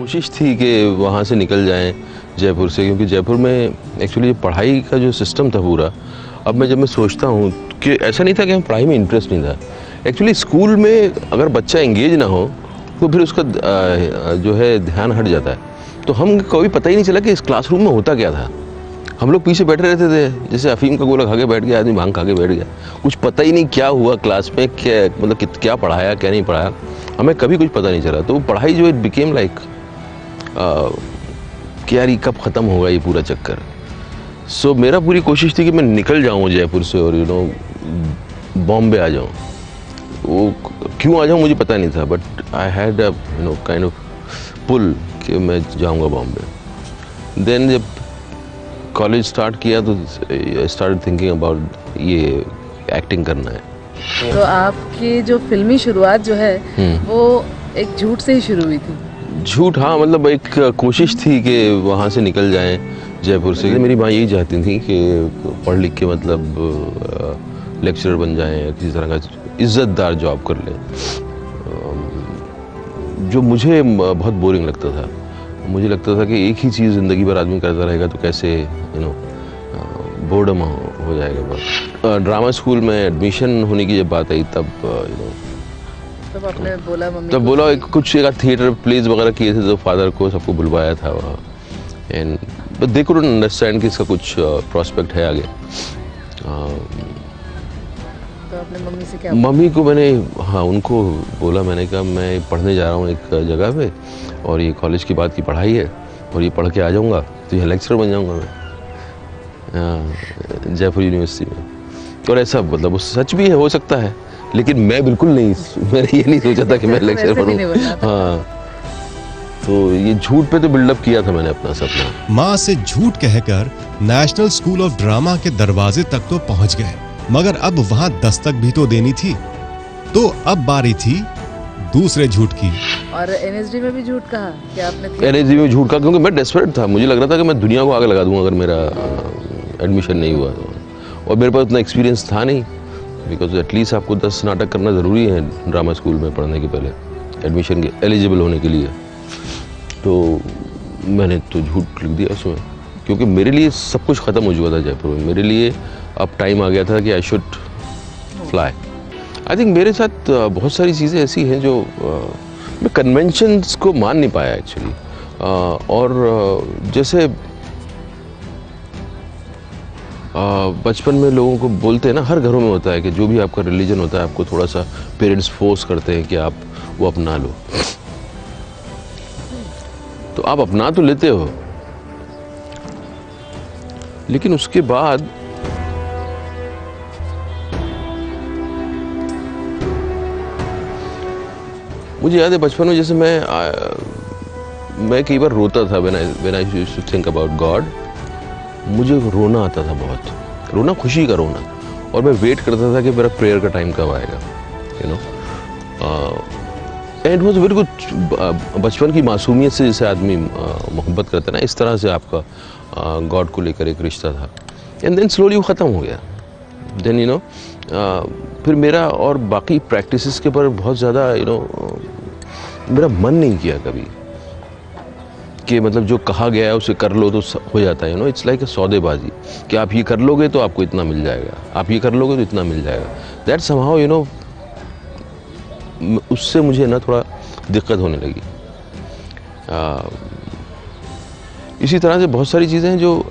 कोशिश थी कि वहाँ से निकल जाएं जयपुर से, क्योंकि जयपुर में एक्चुअली पढ़ाई का जो सिस्टम था पूरा, अब जब मैं सोचता हूँ कि ऐसा नहीं था कि हमें पढ़ाई में इंटरेस्ट नहीं था। एक्चुअली स्कूल में अगर बच्चा एंगेज ना हो तो फिर उसका जो है ध्यान हट जाता है। तो हम कभी पता ही नहीं चला कि इस क्लासरूम में होता क्या था। हम लोग पीछे बैठे रहते थे, जैसे अफीम का गोला खा के बैठ गया आदमी, भांग खा के बैठ गया। कुछ पता ही नहीं क्या हुआ क्लास में, क्या मतलब क्या पढ़ाया क्या नहीं पढ़ाया, हमें कभी कुछ पता नहीं चला। तो पढ़ाई जो इट बिकेम लाइक कि यार ये कब ख़त्म होगा ये पूरा चक्कर। सो मेरा पूरी कोशिश थी कि मैं निकल जाऊँ जयपुर से और बॉम्बे आ जाऊँ। वो क्यों आ जाऊँ मुझे पता नहीं था, but I had kind of pull कि मैं जाऊँगा बॉम्बे। देन जब कॉलेज स्टार्ट किया तो स्टार्ट थिंकिंग अबाउट ये एक्टिंग करना है। तो आपकी जो फिल्मी शुरुआत जो है वो एक झूठ से ही शुरू हुई थी? झूठ, हाँ, मतलब एक कोशिश थी कि वहाँ से निकल जाएं जयपुर से। मेरी माँ यही चाहती थी कि पढ़ लिख के मतलब लेक्चरर बन जाएं या किसी तरह का इज़्ज़तदार जॉब कर लें, जो मुझे बहुत बोरिंग लगता था। मुझे लगता था कि एक ही चीज़ ज़िंदगी भर आदमी करता रहेगा तो कैसे बोर्डम हो जाएगा बस। ड्रामा स्कूल में एडमिशन होने की जब बात आई तब तब आपने बोला मम्मी तब बोला कुछ एक थिएटर प्लेज वगैरह किए थे तो फादर को सबको बुलवाया था वहाँ, and but they couldn't understand कि इसका कुछ प्रॉस्पेक्ट है आगे। तो आपने मम्मी से क्या मम्मी को मैंने, हाँ, उनको बोला, मैंने कहा मैं पढ़ने जा रहा हूँ एक जगह पे और ये कॉलेज की बात की पढ़ाई है और ये पढ़ के आ जाऊँगा तो यहाँ लेक्चरर बन जाऊँगा मैं जयपुर यूनिवर्सिटी में। और ऐसा मतलब वो सच भी है, हो सकता है, लेकिन मैं बिल्कुल नहीं, मैंने ये नहीं सोचा था कि मैं लेक्चरर बनूँ। हाँ, तो ये झूठ पे तो बिल्डअप किया था मैंने अपना सपना। माँ से झूठ कहकर नेशनल स्कूल ऑफ ड्रामा के दरवाजे तक तो पहुँच गए, मगर अब वहाँ दस्तक भी तो देनी थी। तो अब बारी थी दूसरे झूठ की। और एनएसडी में भी झूठ कहा कि आपने? एनएसडी में झूठ कहा क्योंकि मैं डेस्परेट था। मुझे लग रहा था कि मैं दुनिया को आगे लगा दूंगा अगर मेरा एडमिशन नहीं हुआ तो। और मेरे पास उतना एक्सपीरियंस था नहीं, बिकॉज एटलीस्ट आपको 10 नाटक करना ज़रूरी है ड्रामा स्कूल में पढ़ने के पहले, एडमिशन के एलिजिबल होने के लिए। तो मैंने तो झूठ लिख दिया उसमें, क्योंकि मेरे लिए सब कुछ ख़त्म हो चुका था जयपुर में। मेरे लिए अब टाइम आ गया था कि I should fly. I think मेरे साथ बहुत सारी चीज़ें ऐसी हैं जो मैं कन्वेंशंस को मान नहीं पाया एक्चुअली। और जैसे बचपन में लोगों को बोलते हैं ना, हर घरों में होता है कि जो भी आपका रिलीजन होता है आपको थोड़ा सा पेरेंट्स फोर्स करते हैं कि आप वो अपना लो। तो आप अपना तो लेते हो, लेकिन उसके बाद मुझे याद है बचपन में जैसे मैं कई बार रोता था when I used to think about God. मुझे रोना आता था, बहुत रोना, खुशी का रोना, और मैं वेट करता था कि मेरा प्रेयर का टाइम कब आएगा, and it was very good. बचपन की मासूमियत से जैसे आदमी मोहब्बत करता है ना, इस तरह से आपका गॉड को लेकर एक रिश्ता था। एंड देन स्लोली वो ख़त्म हो गया। देन फिर मेरा और बाकी प्रैक्टिसेस के पर बहुत ज़्यादा मेरा मन नहीं किया कभी कि मतलब जो कहा गया है उसे कर लो तो हो जाता है। इट्स लाइक अ सौदेबाजी कि आप ये कर लोगे तो आपको इतना मिल जाएगा, आप ये कर लोगे तो इतना मिल जाएगा। दैट समहाउ उससे मुझे ना थोड़ा दिक्कत होने लगी। इसी तरह से बहुत सारी चीज़ें हैं जो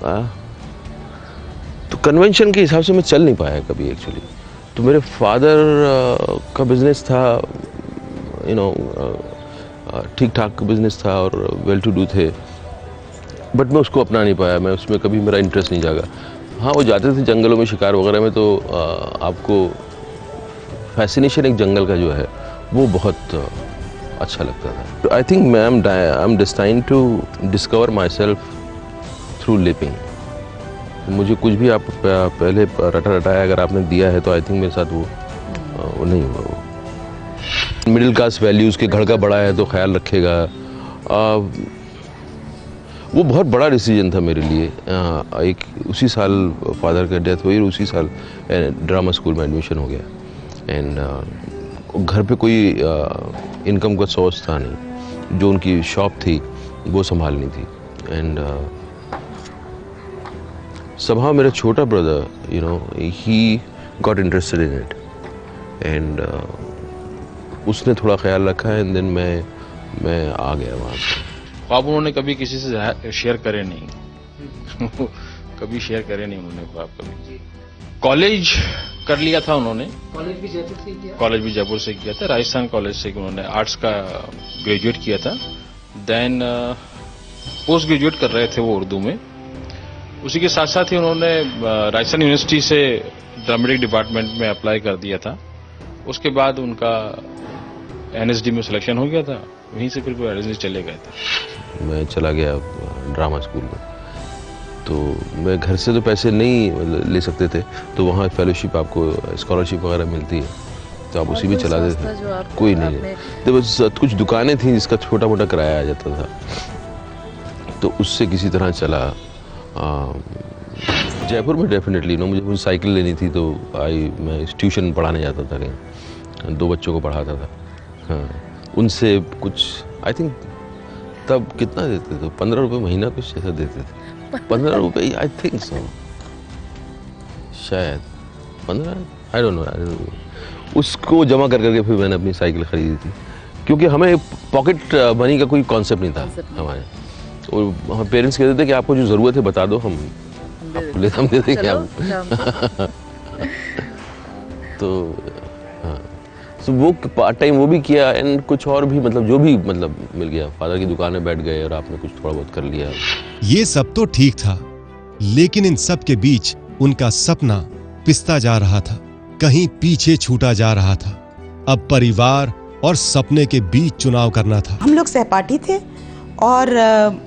तो कन्वेंशन के हिसाब से मैं चल नहीं पाया कभी एक्चुअली। तो मेरे फादर का बिजनेस था, ठीक ठाक बिजनेस था और वेल टू डू थे, बट मैं उसको अपना नहीं पाया। मैं उसमें कभी मेरा इंटरेस्ट नहीं जागा। हाँ, वो जाते थे जंगलों में शिकार वगैरह में, तो आपको फैसिनेशन एक जंगल का जो है वो बहुत अच्छा लगता था। I think I am destined to discover myself through living. मुझे कुछ भी आप पहले रटाया अगर आपने दिया है तो आई थिंक मेरे साथ वो नहीं हुआ। वो मिडिल क्लास वैल्यूज़ के घर का बड़ा है तो ख्याल रखेगा। वो बहुत बड़ा डिसीजन था मेरे लिए। एक उसी साल फादर का डेथ हुई और उसी साल ड्रामा स्कूल में एडमिशन हो गया। एंड घर पे कोई इनकम का सोर्स था नहीं। जो उनकी शॉप थी वो संभालनी थी। एंड somehow मेरा छोटा brother he got interested in it and उसने थोड़ा ख्याल रखा एंड देन मैं आ गया वहाँ से। ख्वाब उन्होंने कभी किसी से शेयर करे नहीं कभी शेयर करे नहीं उन्होंने ख्वाब कभी। कॉलेज कर लिया था उन्होंने, कॉलेज भी जयपुर से किया था, राजस्थान कॉलेज से उन्होंने आर्ट्स का ग्रेजुएट किया था। देन पोस्ट ग्रेजुएट कर रहे थे वो उर्दू में। उसी के साथ साथ ही उन्होंने राजस्थान यूनिवर्सिटी से ड्रामेटिक डिपार्टमेंट में अप्लाई कर दिया था। उसके बाद उनका एनएसडी में सिलेक्शन हो गया था, वहीं से फिर वो एनएसडी चले गए थे। मैं चला गया ड्रामा स्कूल में, तो मैं घर से तो पैसे नहीं ले सकते थे, तो वहाँ फेलोशिप आपको स्कॉलरशिप वगैरह मिलती है, तो आप उसी में चला देते थे। कोई नहीं, तो बस कुछ दुकानें थी जिसका छोटा मोटा किराया आ जाता था, तो उससे किसी तरह चला। जयपुर में डेफिनेटली मुझे साइकिल लेनी थी, तो मैं ट्यूशन पढ़ाने जाता था, कहीं 2 बच्चों को पढ़ाता था। हाँ, उनसे कुछ आई थिंक तब कितना देते थे, 15 रुपये महीना कुछ ऐसा देते थे। 15 रुपये आई थिंक सो, शायद 15, आई डोंट नो। उसको जमा कर करके फिर मैंने अपनी साइकिल खरीदी थी, क्योंकि हमें पॉकेट मनी का कोई कॉन्सेप्ट नहीं था हमारे। और हम पेरेंट्स कहते थे कि आपको जो ज़रूरत है बता दो, हम दे देंगे आप। तो हाँ, तो वो पार्ट टाइम वो भी किया एंड कुछ और भी, मतलब जो भी मिल गया। फादर की दुकान में बैठ गए और आपने कुछ थोड़ा बहुत कर लिया। ये सब तो ठीक था, लेकिन इन सब के बीच उनका सपना पिसता जा रहा था, कहीं पीछे छूटा जा रहा था। अब परिवार और सपने के बीच चुनाव करना था। हम लोग सहपाठी थे, और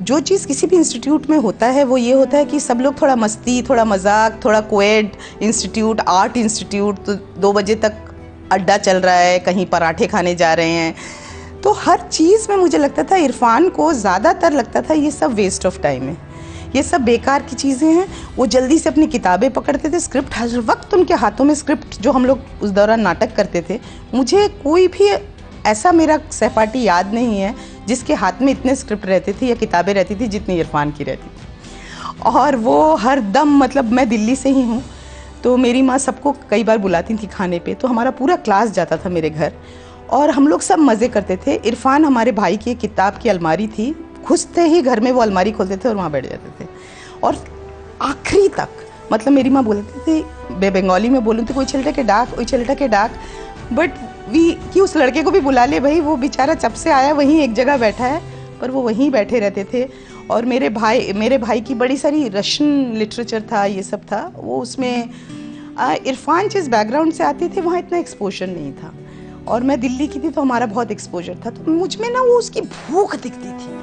जो चीज़ किसी भी इंस्टीट्यूट में होता है वो ये होता है कि सब लोग थोड़ा मस्ती, थोड़ा मजाक, थोड़ा कोएड इंस्टीट्यूट, आर्ट इंस्टीट्यूट, तो 2 बजे तक अड्डा चल रहा है, कहीं पराठे खाने जा रहे हैं। तो हर चीज़ में मुझे लगता था, इरफान को ज़्यादातर लगता था ये सब वेस्ट ऑफ टाइम है, ये सब बेकार की चीज़ें हैं। वो जल्दी से अपनी किताबें पकड़ते थे, स्क्रिप्ट हर वक्त उनके हाथों में, स्क्रिप्ट जो हम लोग उस दौरान नाटक करते थे। मुझे कोई भी ऐसा मेरा सहपाठी याद नहीं है जिसके हाथ में इतने स्क्रिप्ट रहते थे या किताबें रहती थी जितनी इरफान की रहती थी। और वो हर दम, मतलब मैं दिल्ली से ही हूँ, तो मेरी माँ सबको कई बार बुलाती थी खाने पे, तो हमारा पूरा क्लास जाता था मेरे घर और हम लोग सब मज़े करते थे। इरफान, हमारे भाई की किताब की अलमारी थी, घुसते ही घर में वो अलमारी खोलते थे और वहाँ बैठ जाते थे। और आखिरी तक, मतलब मेरी माँ बोलती थी, बंगाली में बोलूँ तो कोई चलटा के डाक, कोई चलटा के डाक, बट कि उस लड़के को भी बुला ले भाई, वो बेचारा जब से आया वहीं एक जगह बैठा है, पर वो वहीं बैठे रहते थे। और मेरे भाई की बड़ी सारी रशियन लिटरेचर था, ये सब था, वो उसमें इरफान जिस बैकग्राउंड से आते थे वहाँ इतना एक्सपोजर नहीं था, और मैं दिल्ली की थी तो हमारा बहुत एक्सपोजर था। तो मुझ में ना वो उसकी भूख दिखती थी,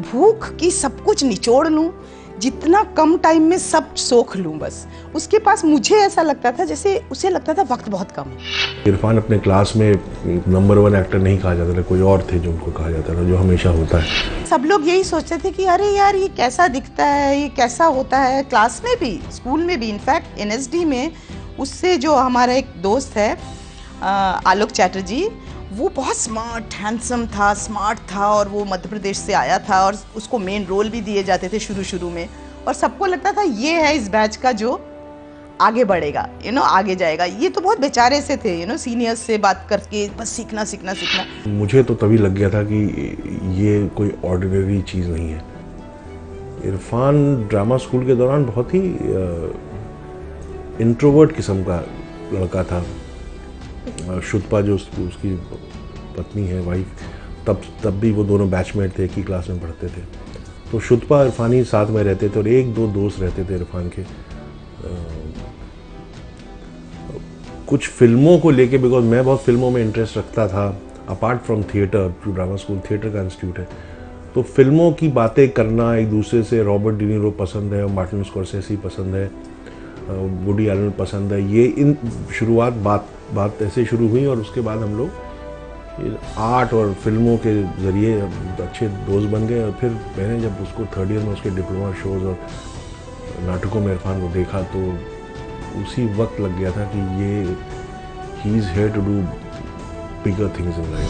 भूख की सब कुछ निचोड़ लूँ, जितना कम टाइम में सब सोख लूँ बस। उसके पास मुझे ऐसा लगता था जैसे उसे लगता था वक्त बहुत कम है। इरफान अपने क्लास में नंबर 1 एक्टर नहीं कहा जाता था, कोई और थे जो उनको कहा जाता था, जो हमेशा होता है। सब लोग यही सोचते थे कि अरे यार ये कैसा दिखता है, ये कैसा होता है, क्लास में भी, स्कूल में भी। इनफैक्ट एनएसडी में उससे जो हमारा एक दोस्त है आलोक चैटर्जी, वो बहुत स्मार्ट, हैंडसम था, स्मार्ट था, और वो मध्य प्रदेश से आया था, और उसको मेन रोल भी दिए जाते थे शुरू में, और सबको लगता था ये है इस बैच का जो आगे बढ़ेगा, आगे जाएगा। ये तो बहुत बेचारे से थे, सीनियर्स से बात करके बस सीखना। मुझे तो तभी लग गया था कि ये कोई ऑर्डिनरी चीज़ नहीं है। इरफान ड्रामा स्कूल के दौरान बहुत ही इंट्रोवर्ट किस्म का लड़का था। शुतपा जो उसकी पत्नी है, वाइफ, तब भी वो दोनों बैचमेट थे, एक ही क्लास में पढ़ते थे। तो शुतपा इरफानी साथ में रहते थे, और 1-2 दोस्त रहते थे इरफान के। कुछ फिल्मों को लेके, बिकॉज मैं बहुत फिल्मों में इंटरेस्ट रखता था, अपार्ट फ्रॉम थिएटर, जो ड्रामा स्कूल थिएटर का इंस्टीट्यूट है, तो फिल्मों की बातें करना एक दूसरे से। रॉबर्ट डी नीरो पसंद है, मार्टिन स्कॉर्सेसी पसंद है, वुडी एलन पसंद है। ये इन शुरुआत बात ऐसे शुरू हुई, और उसके बाद हम लोग आर्ट और फिल्मों के ज़रिए अच्छे दोस्त बन गए। और फिर मैंने जब उसको 3rd ईयर में उसके डिप्लोमा शोज़ और नाटकों में इरफान को देखा, तो उसी वक्त लग गया था कि ये he is here to do bigger things in life.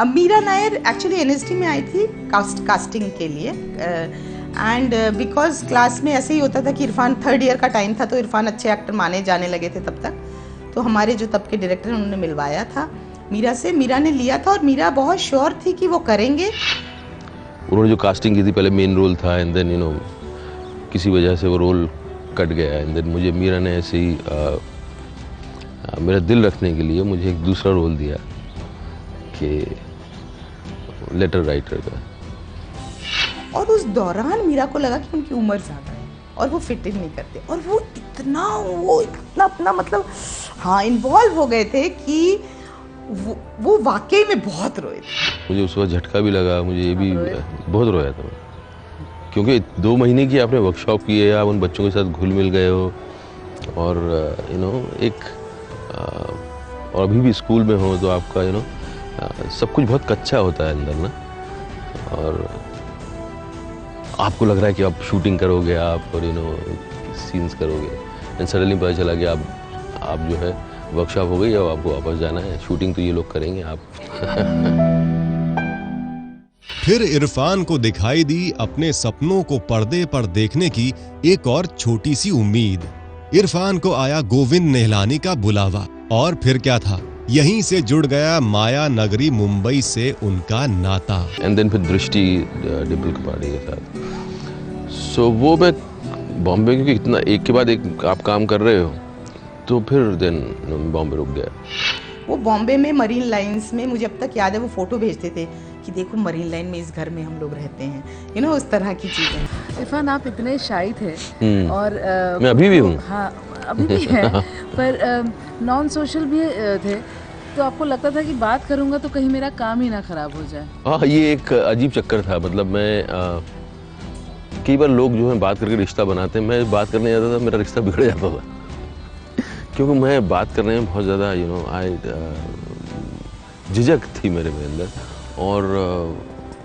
अब मीरा नायर एक्चुअली NSD में आई थी कास्टिंग के लिए, एंड बिकॉज क्लास में ऐसे ही होता था कि इरफान 3rd ईयर का टाइम था, तो इरफान अच्छे एक्टर माने जाने लगे थे तब तक, तो हमारे जो तब के डायरेक्टर उन्होंने मिलवाया था मीरा से, मीरा ने लिया था और मीरा बहुत श्योर थी कि वो करेंगे। उन्होंने जो कास्टिंग की थी पहले मेन रोल था, एंड देन किसी वजह से वो रोल कट गया, एंड देन मुझे मीरा ने ऐसे ही मेरा दिल रखने के लिए मुझे एक दूसरा रोल दिया कि लेटर राइटर का। और उस दौरान मीरा को लगा कि उनकी उम्र ज़्यादा है और वो फिट इन नहीं करते, और वो इतना अपना मतलब हाँ इन्वॉल्व हो गए थे कि वो वाकई में बहुत रोए थे। मुझे उस वक्त झटका भी लगा, मुझे ये भी बहुत रोया था, क्योंकि 2 महीने की आपने वर्कशॉप की है, आप उन बच्चों के साथ घुल मिल गए हो, और और अभी भी स्कूल में हो तो आपका सब कुछ बहुत कच्चा होता है अंदर ना, और आपको लग रहा है कि आप शूटिंग करोगे आप, और सीन्स करोगे, एंड सडनली पता चला कि आप जो है वर्कशॉप हो गई, अब आपको वापस जाना है, शूटिंग तो ये लोग करेंगे आप। फिर इरफान को दिखाई दी अपने सपनों को पर्दे पर देखने की एक और छोटी सी उम्मीद। इरफान को आया गोविंद निहलानी का बुलावा, और फिर क्या था, यहीं से जुड़ गया माया नगरी मुंबई से उनका नाता। एंड देन फिर दृष्टि डिम्पल कपाड़ी के साथ। सो वो मैं बॉम्बे, क्योंकि इतना एक के बाद एक आप काम कर रहे हो, तो फिर देन बॉम्बे रुक गया। वो बॉम्बे में मरीन लाइंस में, मुझे अब तक याद है, वो फोटो भेजते थे कि देखो मरीन लाइन में इस घर में हम लोग रहते हैं, उस तरह की चीज़ें। इरफान आप इतने शाई थे, और मैं अभी भी हूँ। हाँ अभी भी है, पर नॉन सोशल भी थे, तो आपको लगता था कि बात करूंगा तो कहीं मेरा काम ही ना खराब हो जाए। हाँ, ये एक अजीब चक्कर था, मतलब मैं कई बार लोग जो है बात करके रिश्ता बनाते हैं, मैं बात करने जाता था मेरा रिश्ता बिगड़ जाता था, क्योंकि मैं बात करने में बहुत ज़्यादा झिझक थी मेरे में अंदर, और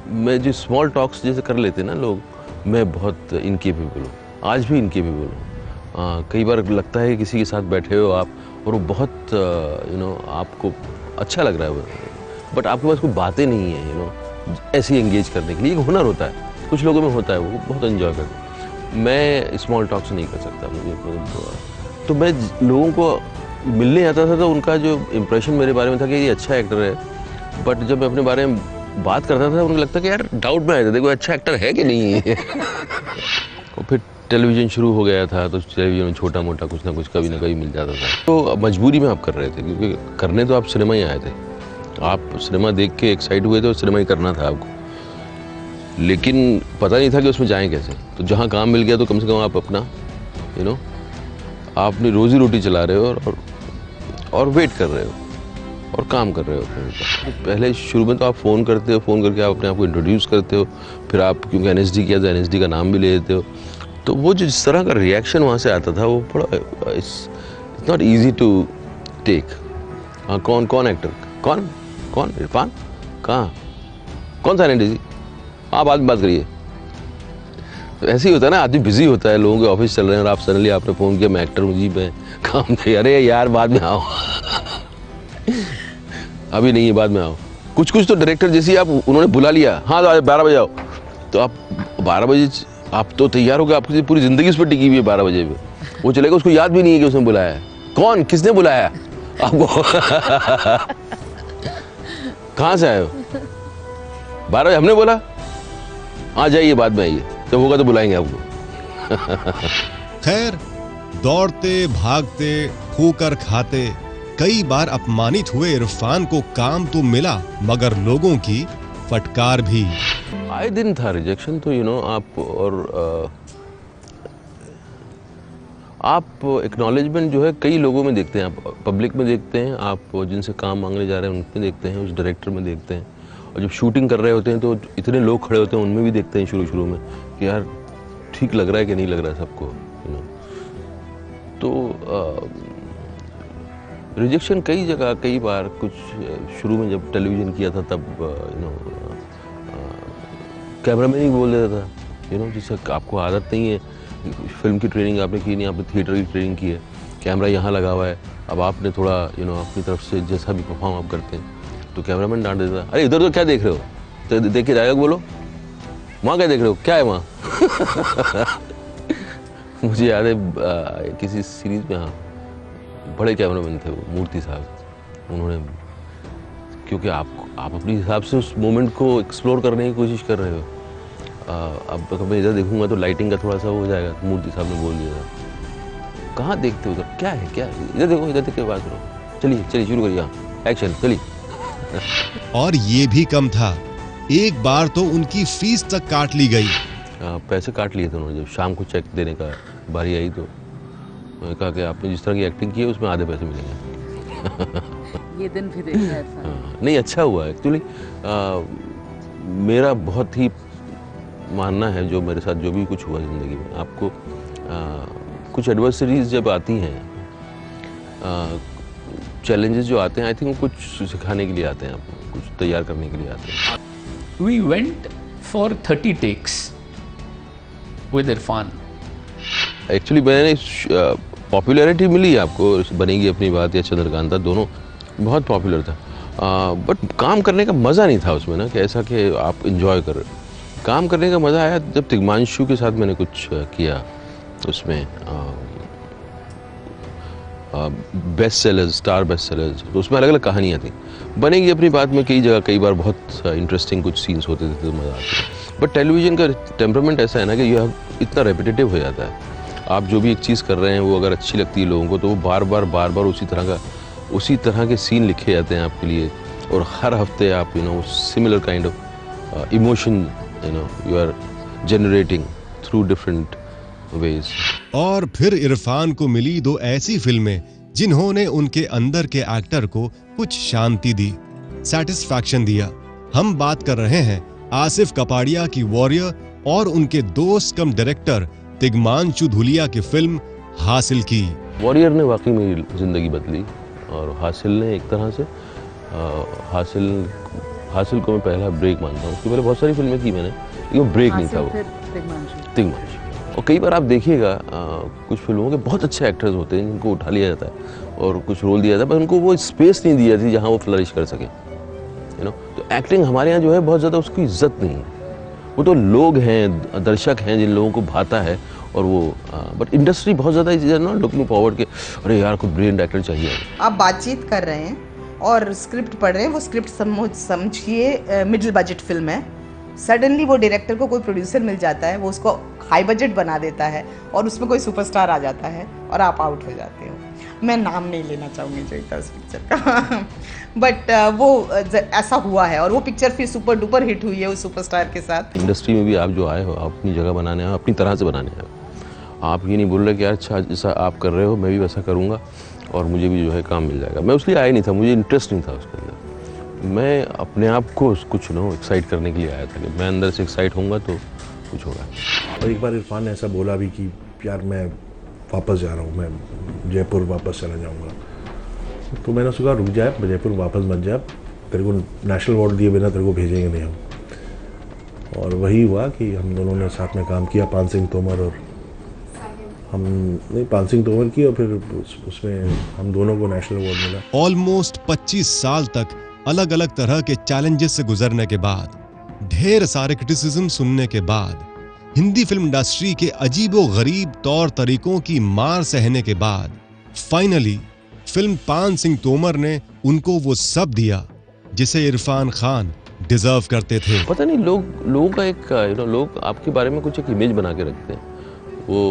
मैं जो स्मॉल टॉक्स जैसे कर लेते ना लोग, मैं बहुत इनकेपेबल हूँ, आज भी इनकेपेबल हूँ। कई बार लगता है कि किसी के साथ बैठे हो आप, और वो बहुत आपको अच्छा लग रहा है, बट आपके पास कोई बातें नहीं है ऐसे एंगेज करने के लिए। एक हुनर होता है, कुछ लोगों में होता है, वो बहुत एंजॉय करते हैं। मैं स्मॉल टॉक्स नहीं कर सकता, मुझे तो मैं लोगों को मिलने आता था तो उनका जो इम्प्रेशन मेरे बारे में था कि ये अच्छा एक्टर है, बट जब मैं अपने बारे में बात करता था उनको लगता कि यार डाउट में आया था, देखो अच्छा एक्टर है कि नहीं है। और फिर टेलीविज़न शुरू हो गया था, तो टेलीविज़न में छोटा मोटा कुछ ना कुछ कभी ना कभी मिल जाता था, तो मजबूरी में आप कर रहे थे, क्योंकि करने तो आप सिनेमा ही आए थे, आप सिनेमा देख के एक्साइट हुए थे और सिनेमा ही करना था आपको, लेकिन पता नहीं था कि उसमें जाएं कैसे। तो जहाँ काम मिल गया तो कम से कम आप अपना आप अपनी रोजी रोटी चला रहे हो और वेट कर रहे हो और काम कर रहे हो अपने ऊपर। पहले शुरू में तो आप फ़ोन करते हो, फ़ोन करके आप अपने आप को इंट्रोड्यूस करते हो, फिर आप क्योंकि NSD किया तो NSD का नाम भी ले लेते हो, तो वो जो जिस तरह का रिएक्शन वहाँ से आता था वो थोड़ा it's not easy to take. हाँ, कौन एक्टर, कौन इरफान, कहाँ, कौन सा NSD, हाँ बाद में बात करिए। तो ऐसे ही होता है ना, आदमी बिजी होता है, लोगों के ऑफिस चल रहे हैं और आप सडनली आपने फ़ोन किया मैं एक्टर हूँ जी, मैं काम थे, अरे यार बाद में आओ। अभी नहीं है, बाद में आओ। कुछ तो डायरेक्टर जैसे आप उन्होंने बुला लिया, हाँ तो 12 बजे आओ, तो आप 12 बजे आप तो तैयार हो गए, आपकी पूरी ज़िंदगी उस पर टिकी हुई है 12 बजे पे, वो चलेगा, उसको याद भी नहीं है कि उसने बुलाया है, कौन किसने बुलाया आपको। कहाँ से आए हो, 12 बजे हमने बोला, हाँ जाइए बाद में आइए, जब होगा तो बुलाएंगे आपको। खैर, दौड़ते भागते ठोकर खाते कई बार अपमानित हुए इरफान को काम तो मिला, मगर लोगों की फटकार भी। आए दिन था रिजेक्शन, तो आप और आप एक्नॉलेजमेंट जो है कई लोगों में देखते हैं, आप पब्लिक में देखते हैं, आप जिनसे काम मांगने जा रहे हैं उनमें देखते हैं, उस डायरेक्टर में देखते हैं, और जब शूटिंग कर रहे होते हैं तो इतने लोग खड़े होते हैं उनमें भी देखते हैं शुरू में कि यार ठीक लग रहा है कि नहीं लग रहा है सबको। तो रिजेक्शन कई जगह, कई बार, कुछ शुरू में जब टेलीविज़न किया था तब कैमरामैन ही बोल देता था, जिससे आपको आदत नहीं है, फिल्म की ट्रेनिंग आपने की नहीं, आपने थिएटर की ट्रेनिंग की है, कैमरा यहाँ लगा हुआ है, अब आपने थोड़ा अपनी तरफ से जैसा भी परफॉर्म आप करते हैं तो कैमरामैन डांट देता, अरे इधर तो क्या देख रहे हो, तो देख के डायलॉग बोलो, वहाँ क्या देख रहे हो, क्या है वहाँ। मुझे याद है किसी सीरीज में, हाँ, बड़े कैमरामैन थे वो, मूर्ति साहब, उन्होंने, क्योंकि आप अपने हिसाब से उस मोमेंट को एक्सप्लोर करने की कोशिश कर रहे हो। अब अगर मैं इधर देखूंगा तो लाइटिंग का थोड़ा सा हो जाएगा, तो मूर्ति साहब ने बोल दिया था, कहाँ देखते हो उधर, क्या है, इधर देखो, इधर देख के बात करो, चलिए शुरू करिए, एक्शन, चलिए। और ये भी कम था, एक बार तो उनकी फीस तक काट ली गई। पैसे काट लिए थे उन्होंने, जब शाम को चेक देने का बारी आई तो उन्होंने कहा कि आपने जिस तरह की एक्टिंग की है उसमें आधे पैसे मिलेंगे। ये दिन भी देखा है इरफान। नहीं, अच्छा हुआ एक्चुअली। मेरा बहुत ही मानना है, जो मेरे साथ जो भी कुछ हुआ ज़िंदगी में, आपको कुछ एडवर्सरीज जब आती हैं, चैलेंजेस जो आते हैं, आई थिंक वो कुछ सिखाने के लिए आते हैं, आपको कुछ तैयार करने के लिए आते हैं। We went for 30 takes with Irfan. Actually मैंने पॉपुलैरिटी मिली आपको, बनेगी अपनी बात या चंद्रकांता, दोनों बहुत पॉपुलर था, बट काम करने का मज़ा नहीं था उसमें ना, कि ऐसा कि आप इंजॉय कर रहे हो। काम करने का मज़ा आया जब तिग्मांशु के साथ मैंने कुछ किया, उसमें best sellers, star best sellers, तो उसमें अलग अलग कहानियाँ थी। बनेगी अपनी बात में कई जगह कई बार बहुत इंटरेस्टिंग कुछ सीन्स होते थे तो मज़ा आता है, बट टेलीविज़न का टेम्परामेंट ऐसा है ना कि यह इतना रेपिटेटिव हो जाता है। आप जो भी एक चीज़ कर रहे हैं वो अगर अच्छी लगती है लोगों को, तो वो बार बार उसी तरह के सीन लिखे जाते हैं आपके लिए, और हर हफ्ते आप similar kind of emotion you are generating through different ways. और फिर इरफान को मिली दो ऐसी फिल्में जिन्होंने उनके अंदर के एक्टर को कुछ शांति दी, सैटिस्फैक्शन दिया। हम बात कर रहे हैं आसिफ कपाड़िया की वॉरियर और उनके दोस्त कम डायरेक्टर तिग्मांशु धूलिया की फिल्म हासिल की। वॉरियर ने वाकई मेरी ज़िंदगी बदली, और हासिल ने एक तरह से हासिल को मैं पहला ब्रेक मानता हूँ। उसके पहले बहुत सारी फिल्में की मैंने, लेकिन वो ब्रेक नहीं था वो, तिग्मांशु। और कई बार आप देखिएगा कुछ फिल्मों के बहुत अच्छे एक्टर्स होते हैं जिनको उठा लिया जाता है और कुछ रोल दिया जाता है, पर उनको वो स्पेस नहीं दी जाती जहाँ वो फ्लरिश कर सकें, तो एक्टिंग हमारे यहाँ जो है बहुत ज़्यादा उसकी इज्जत नहीं है। वो तो लोग हैं, दर्शक हैं जिन लोगों को भाता है, और वो बट इंडस्ट्री बहुत ज़्यादा इज नॉट लुकिंग फॉरवर्ड के अरे यार कोई ब्रिलियंट एक्टर चाहिए। आप बातचीत कर रहे हैं और स्क्रिप्ट पढ़ रहे हैं, वो स्क्रिप्ट समझिए मिडिल बजट फिल्म है, सडनली वो डायरेक्टर को कोई प्रोड्यूसर मिल जाता है, वो उसको हाई बजट बना देता है और उसमें कोई सुपरस्टार आ जाता है और आप आउट हो जाते हो। मैं नाम नहीं लेना चाहूँगी जो था उस पिक्चर का बट वो ऐसा हुआ है, और वो पिक्चर फिर सुपर डुपर हिट हुई है उस सुपरस्टार के साथ। इंडस्ट्री में भी आप जो आए हो, आप अपनी जगह बनाने आए हो, अपनी तरह से बनाने आए हो। आप ये नहीं बोल रहे कि यार अच्छा जैसा आप कर रहे हो मैं भी वैसा करूँगा और मुझे भी जो है काम मिल जाएगा। मैं उसलिए आया नहीं था, मुझे इंटरेस्ट नहीं था उसके अंदर। मैं अपने आप को कुछ एक्साइट करने के लिए आया था कि मैं अंदर से एक्साइट होऊंगा तो कुछ होगा। और एक बार इरफान ने ऐसा बोला भी कि यार मैं वापस जा रहा हूँ, मैं जयपुर वापस चला जाऊँगा। तो मैंने उसको कहा रुक जाए, जयपुर वापस मत जा, तेरे को नेशनल अवार्ड दिए बिना तेरे को भेजेंगे नहीं हम। और वही हुआ कि हम दोनों ने साथ में काम किया, पान सिंह तोमर और पान सिंह तोमर की, और फिर उसमें हम दोनों को नेशनल अवार्ड मिला। ऑलमोस्ट 25 साल तक अलग अलग तरह के चैलेंजेस से गुजरने के बाद, ढेर सारे क्रिटिसिज्म सुनने के बाद, हिंदी फिल्म इंडस्ट्री के अजीबो-गरीब तौर तरीकों की मार सहने के बाद, फाइनली फिल्म पान सिंह तोमर ने उनको वो सब दिया जिसे इरफान खान डिजर्व करते थे। पता नहीं लोगों का एक लोग आपके बारे में कुछ एक इमेज बना के रखते हैं, वो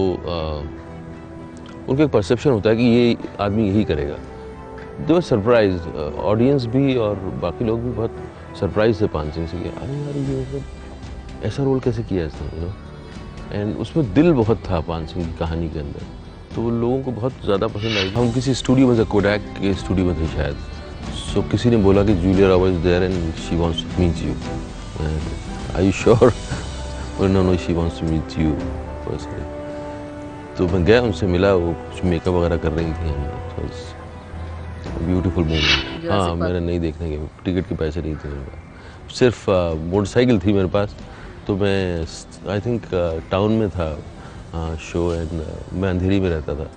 उनका एक परसेप्शन होता है कि ये आदमी यही करेगा। दे वर सरप्राइज, ऑडियंस भी और बाकी लोग भी बहुत सरप्राइज थे पान सिंह से कि अरे यार ये ऐसा रोल कैसे किया इसने, एंड उसमें दिल बहुत था पान सिंह की कहानी के अंदर, तो वो लोगों को बहुत ज़्यादा पसंद आई। हम किसी स्टूडियो में थे, कोडैक के स्टूडियो में थे शायद, सो किसी ने बोला कि Julia Roberts there and she wants to meet you, are you sure? No she wants to meet you personally. तो मैं गया, उनसे मिला, वो कुछ मेकअप वगैरह कर रही थी, ब्यूटीफुल मूवमेंट। हाँ, मैंने नहीं देखने के, टिकट के पैसे नहीं थे मेरे पास, सिर्फ मोटरसाइकिल थी मेरे पास। तो मैं आई थिंक टाउन में था शो, एंड मैं अंधेरी में रहता था,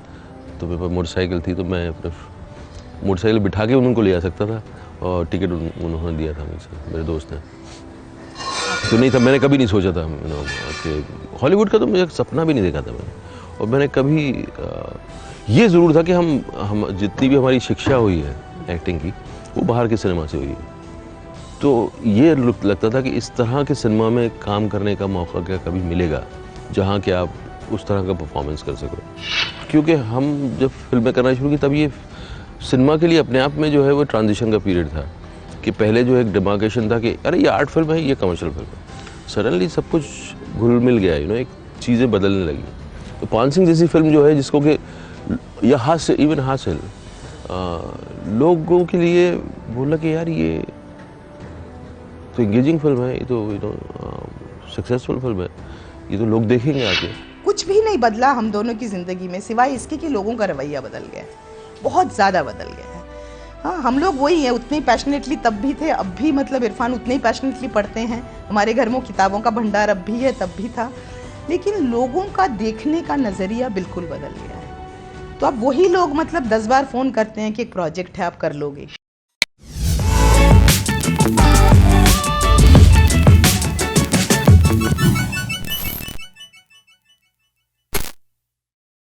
तो मेरे पास मोटरसाइकिल थी, तो मैं मोटरसाइकिल बिठा के उनको ले आ सकता था और टिकट उन्होंने दिया था मुझसे, मेरे दोस्त ने। तो नहीं था, मैंने कभी नहीं सोचा था कि हॉलीवुड का तो मुझे सपना भी नहीं देखा था मैंने। और मैंने कभी ये ज़रूर था कि हम जितनी भी हमारी शिक्षा हुई है एक्टिंग की, वो बाहर के सिनेमा से हुई है। तो ये लगता था कि इस तरह के सिनेमा में काम करने का मौका क्या कभी मिलेगा जहाँ कि आप उस तरह का परफॉर्मेंस कर सको। क्योंकि हम जब फिल्में करना शुरू की तब ये सिनेमा के लिए अपने आप में जो है वो ट्रांजिशन का पीरियड था कि पहले जो एक डिमार्केशन था कि अरे ये आर्ट फिल्म है, ये कमर्शियल फिल्म है। सडनली सब कुछ घुल मिल गया, एक चीज़ें बदलने लगी। तो पान सिंह जैसी फिल्म जो है जिसको कि या हासिल लोगों के लिए बोला कि यार ये तो इंगेजिंग फिल्म है, ये तो सक्सेसफुल फिल्म है, ये तो लोग देखेंगे आके। कुछ भी नहीं बदला हम दोनों की ज़िंदगी में सिवाय इसके कि लोगों का रवैया बदल गया है, बहुत ज़्यादा बदल गया है। हाँ, हम लोग वही हैं, उतने पैशनेटली तब भी थे, अब भी मतलब इरफान उतने ही पैशनेटली पढ़ते हैं। हमारे घर में किताबों का भंडार अब भी है, तब भी था। लेकिन लोगों का देखने का नज़रिया बिल्कुल बदल गया है। तो अब वही लोग मतलब 10 बार फ़ोन करते हैं कि एक प्रोजेक्ट है, आप कर लोगे।